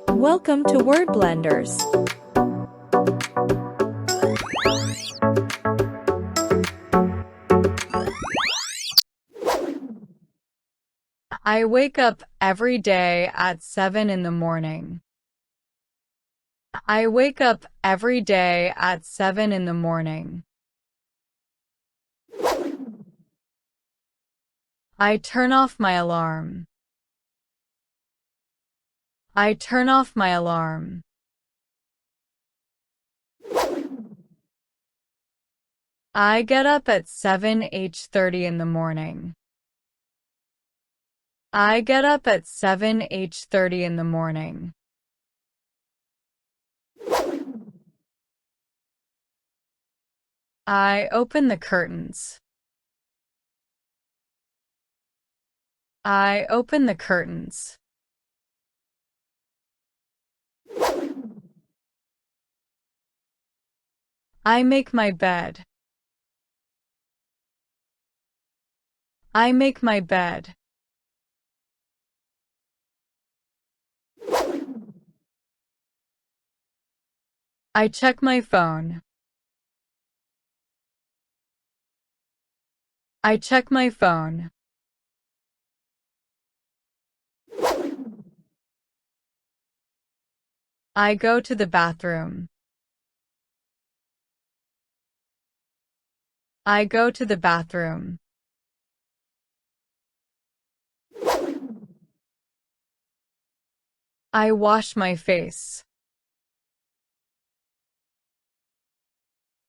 Welcome to Wordblenders. I wake up every day at 7 in the morning. I wake up every day at 7 in the morning. I turn off my alarm. I turn off my alarm. I get up at 7:30 in the morning. I get up at 7:30 in the morning. I open the curtains. I open the curtains. I make my bed. I make my bed. I check my phone. I check my phone. I go to the bathroom. I go to the bathroom. I wash my face.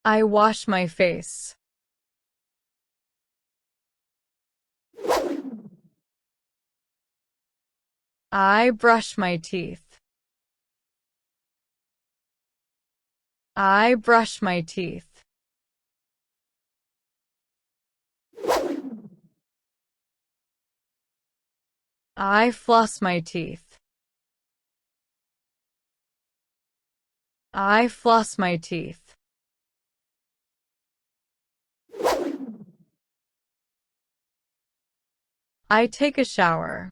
I wash my face. I brush my teeth. I brush my teeth. I floss my teeth. I floss my teeth. I take a shower.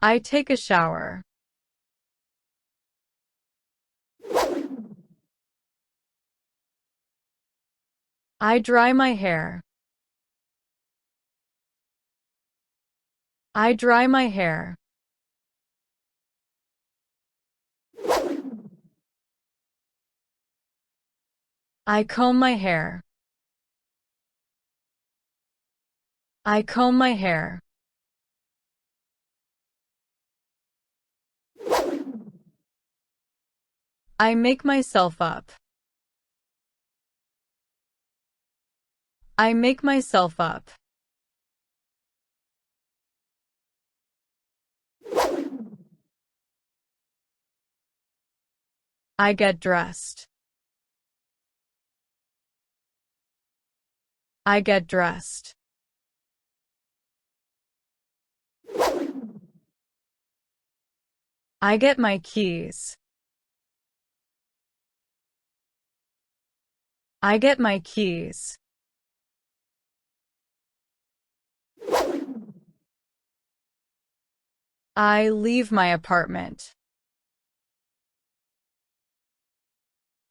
I take a shower. I dry my hair. I dry my hair. I comb my hair. I comb my hair. I make myself up. I make myself up. I get dressed. I get dressed. I get my keys. I get my keys. I leave my apartment.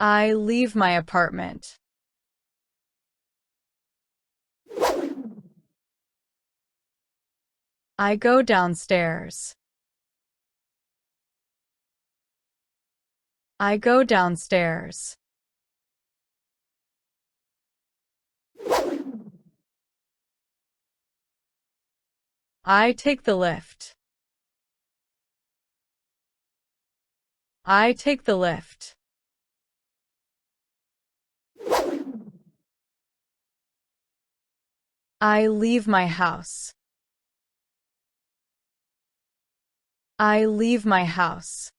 I leave my apartment. I go downstairs. I go downstairs. I take the lift. I take the lift. I leave my house. I leave my house.